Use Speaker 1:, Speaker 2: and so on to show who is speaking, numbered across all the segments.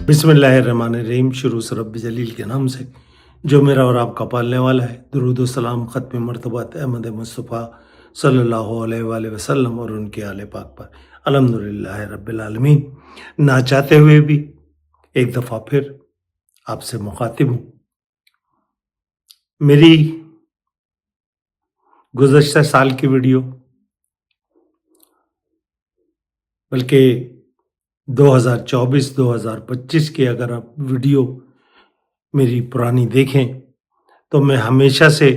Speaker 1: बिस्मिल्लाहिर्रहमानिर्रहीम। शुरू से रब्बी जलील के नाम से जो मेरा और आपका पालने वाला है। दुरूद व सलाम ख़त्म मर्तबत अहमद मुस्तफ़ा सल्लल्लाहु अलैहि वसल्लम और उनके आले पाक पर अल्हम्दुलिल्लाह रब्बिल आलमीन। ना चाहते हुए भी एक दफ़ा फिर आपसे मुखातिब हूँ। मेरी गुज़श्ता साल की वीडियो, बल्कि 2024-2025 की अगर आप वीडियो मेरी पुरानी देखें तो मैं हमेशा से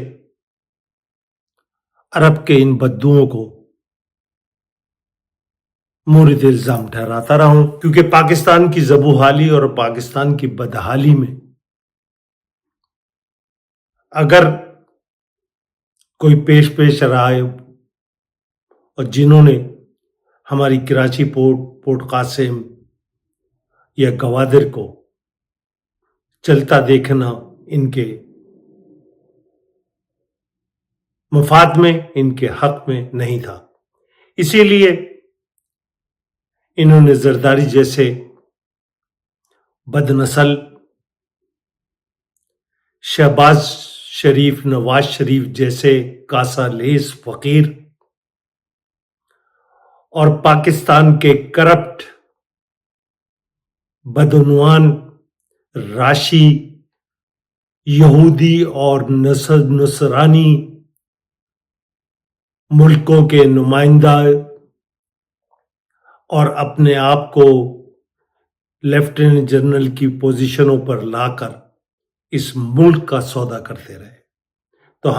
Speaker 1: अरब के इन बद्दुओं को मोरिद इल्ज़ाम ठहराता रहा हूं, क्योंकि पाकिस्तान की ज़बूहाली और पाकिस्तान की बदहाली में अगर कोई पेश रहा है और जिन्होंने हमारी कराची पोर्ट कासिम या गवादर को चलता देखना इनके मफाद में, इनके हक में नहीं था, इसीलिए इन्होंने जरदारी जैसे बदनस्ल, शहबाज शरीफ, नवाज शरीफ जैसे कासा लेस फकीर और पाकिस्तान के करप्ट बदउनवान राशि यहूदी और नसरानी मुल्कों के नुमाइंदा और अपने आप को लेफ्टिनेंट जनरल की पोजीशनों पर लाकर इस मुल्क का सौदा करते रहे। तो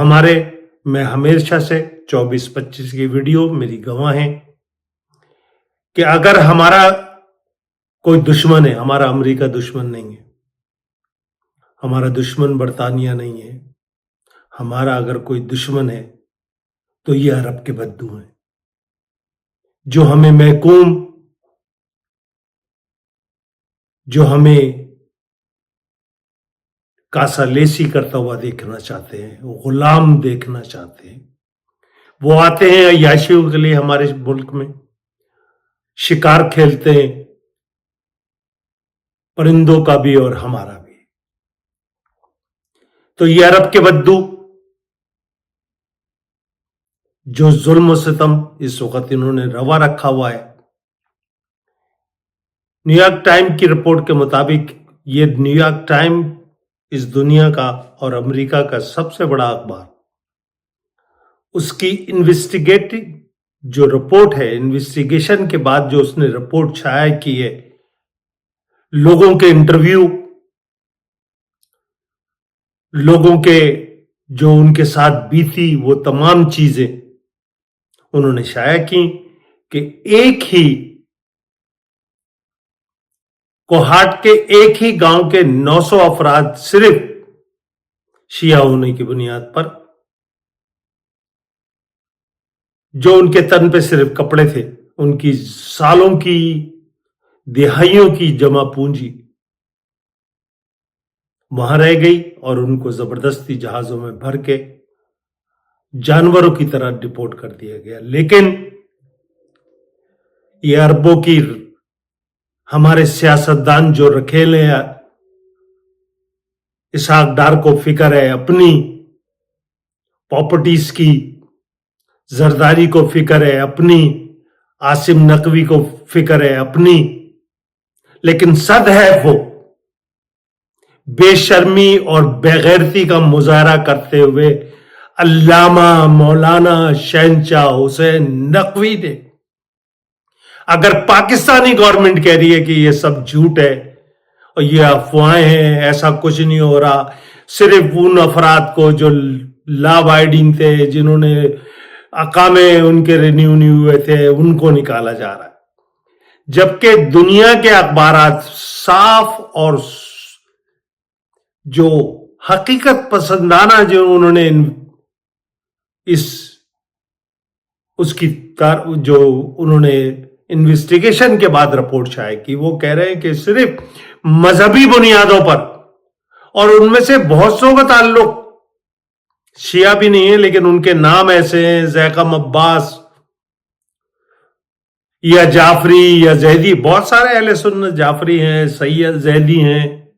Speaker 1: मैं हमेशा से 24-25 की वीडियो मेरी गवाह है कि अगर हमारा कोई दुश्मन है, हमारा अमेरिका दुश्मन नहीं है, हमारा दुश्मन बरतानिया नहीं है, हमारा अगर कोई दुश्मन है तो ये अरब के बद्दू हैं, जो हमें महकूम, जो हमें कासालेसी करता हुआ देखना चाहते हैं, गुलाम देखना चाहते हैं। वो आते हैं अय्याशियों के लिए हमारे मुल्क में, शिकार खेलते हैं, परिंदों का भी और हमारा भी। तो ये अरब के बद्दू जो जुल्म सितम इस वक्त इन्होंने रवा रखा हुआ है। न्यूयॉर्क टाइम की रिपोर्ट के मुताबिक ये न्यूयॉर्क टाइम इस दुनिया का और अमेरिका का सबसे बड़ा अखबार, उसकी इन्वेस्टिगेटिव जो रिपोर्ट है, इन्वेस्टिगेशन के बाद जो उसने रिपोर्ट छाया की है, लोगों के इंटरव्यू, लोगों के जो उनके साथ बीती वो तमाम चीजें उन्होंने शाया की कि एक ही कोहाट के एक ही गांव के 900 अफराद सिर्फ शिया होने की बुनियाद पर, जो उनके तन पे सिर्फ कपड़े थे, उनकी सालों की दिहाइयों की जमा पूंजी वहां रह गई और उनको जबरदस्ती जहाजों में भर के जानवरों की तरह डिपोर्ट कर दिया गया। लेकिन ये अरबों की हमारे सियासतदान जो रखेले इसहाक डार को फिक्र है अपनी प्रॉपर्टीज की, जरदारी को फिक्र है अपनी, आसिम नकवी को फिक्र है अपनी, लेकिन सद है वो बेशर्मी और बेगैरती का मुजाहरा करते हुए अल्लामा मौलाना शहनशाह हुसैन नकवी ने, अगर पाकिस्तानी गवर्नमेंट कह रही है कि ये सब झूठ है और ये अफवाहें हैं, ऐसा कुछ नहीं हो रहा, सिर्फ उन अफराद को जो लॉ अबाइडिंग थे, जिन्होंने अकामे उनके रिन्यू नहीं हुए थे, उनको निकाला जा रहा है, जबकि दुनिया के अखबारात साफ और जो हकीकत पसंदाना जो उन्होंने जो उन्होंने इन्वेस्टिगेशन के बाद रिपोर्ट छाई की, वो कह रहे हैं कि सिर्फ मजहबी बुनियादों पर, और उनमें से बहुत सौ का ताल्लुक शिया भी नहीं है, लेकिन उनके नाम ऐसे हैं, ज़ैकम अब्बास, या जाफरी या जैदी, बहुत सारे अहले सुन्नत जाफरी हैं, सैयद जैदी हैं,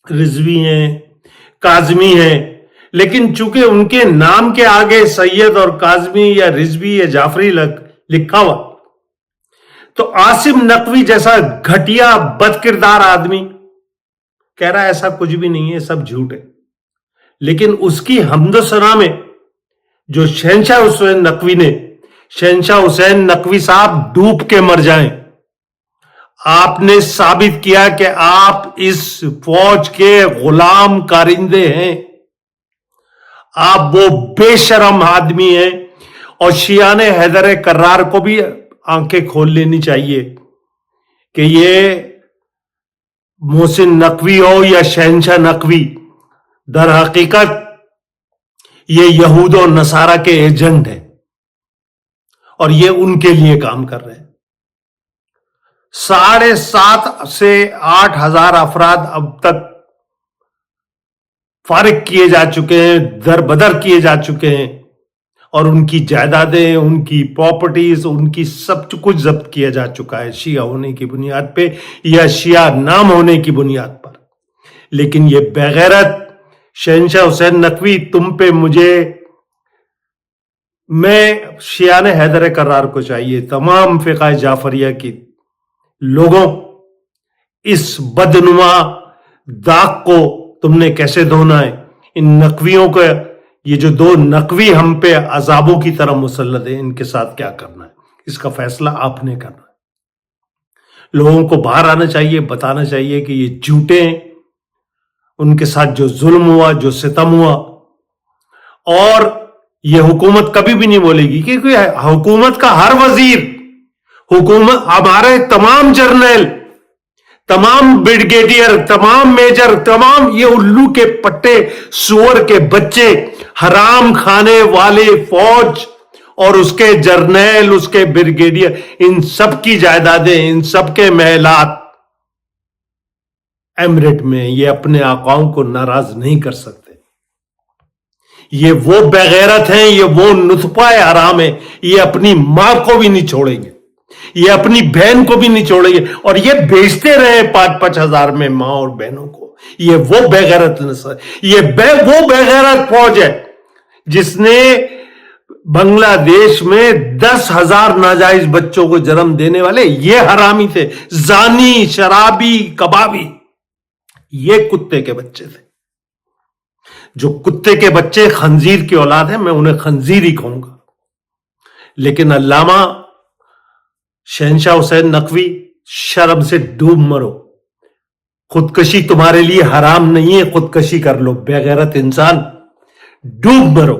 Speaker 1: रिजवी हैं, काजमी हैं, लेकिन चूंकि उनके नाम के आगे सैयद और काजमी या रिजवी या जाफरी लिखा हुआ, तो आसिम नकवी जैसा घटिया बदकिरदार आदमी कह रहा है ऐसा कुछ भी नहीं है, सब झूठ है। लेकिन उसकी हमदो सना में जो शहंशाह हुसैन नकवी साहब डूब के मर जाएं, आपने साबित किया कि आप इस फौज के गुलाम कारिंदे हैं, आप वो बेशरम आदमी हैं। और शियाने हैदर कर्रार को भी आंखें खोल लेनी चाहिए कि ये मोहसिन नकवी हो या शहंशाह नकवी, दर हकीकत ये यहूद और नसारा के एजेंट हैं और ये उनके लिए काम कर रहे हैं। 7,500 से 8,000 अफराद अब तक फारिग किए जा चुके हैं, दरबदर किए जा चुके हैं और उनकी जायदादें, उनकी प्रॉपर्टीज, उनकी सब कुछ जब्त किया जा चुका है शिया होने की बुनियाद पे या शिया नाम होने की बुनियाद पर। लेकिन ये बेगैरत शहंशाह हुसैन नकवी, तुम पे मैं शियाने हैदर कर्रार को चाहिए, तमाम फिक़ा जाफरिया की लोगों, इस बदनुमा दाग को तुमने कैसे धोना है। इन नकवियों को, ये जो 2 नकवी हम पे अजाबों की तरह मुसल्लत है, इनके साथ क्या करना है, इसका फैसला आपने करना है। लोगों को बाहर आना चाहिए, बताना चाहिए कि ये झूठे हैं, उनके साथ जो जुल्म हुआ, जो सितम हुआ, और ये हुकूमत कभी भी नहीं बोलेगी, क्योंकि हुकूमत का हर वजीर, हुकूमत, हमारे तमाम जर्नल, तमाम ब्रिगेडियर, तमाम मेजर, तमाम ये उल्लू के पट्टे, सुअर के बच्चे, हराम खाने वाले फौज और उसके जर्नल, उसके ब्रिगेडियर, इन सब की जायदादें, इन सब के महलात एमरेट में, ये अपने आकाओं को नाराज नहीं कर सकते। ये वो बेगैरत हैं, ये वो नुतफा हराम है, ये अपनी मां को भी नहीं छोड़ेंगे, ये अपनी बहन को भी नहीं छोड़ेंगे, और ये बेचते रहे 5-5 हजार में मां और बहनों को। ये वो बेगैरत नस्ल, ये वो बेगैरत फौज है जिसने बांग्लादेश में 10,000 नाजायज बच्चों को जन्म देने वाले ये हरामी थे, जानी, शराबी, कबाबी, ये कुत्ते के बच्चे थे। जो कुत्ते के बच्चे खंजीर की औलाद है, मैं उन्हें खंजीर ही कहूंगा। लेकिन अल्लामा शहंशाह हुसैन नकवी, शर्म से डूब मरो। खुदकशी तुम्हारे लिए हराम नहीं है, खुदकशी कर लो बेगैरत इंसान, डूब मरो।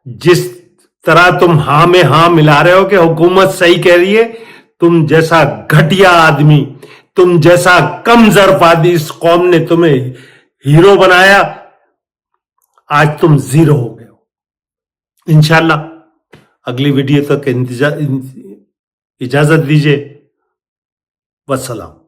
Speaker 1: जिस तरह तुम हां में हां मिला रहे हो कि हुकूमत सही कह रही है, तुम जैसा घटिया आदमी, तुम जैसा कम ज़र्फ आदमी इस कौम ने तुम्हें हीरो बनाया, आज तुम जीरो हो गए हो। इंशाल्लाह अगली वीडियो तक इजाजत दीजिए। वस्सलाम।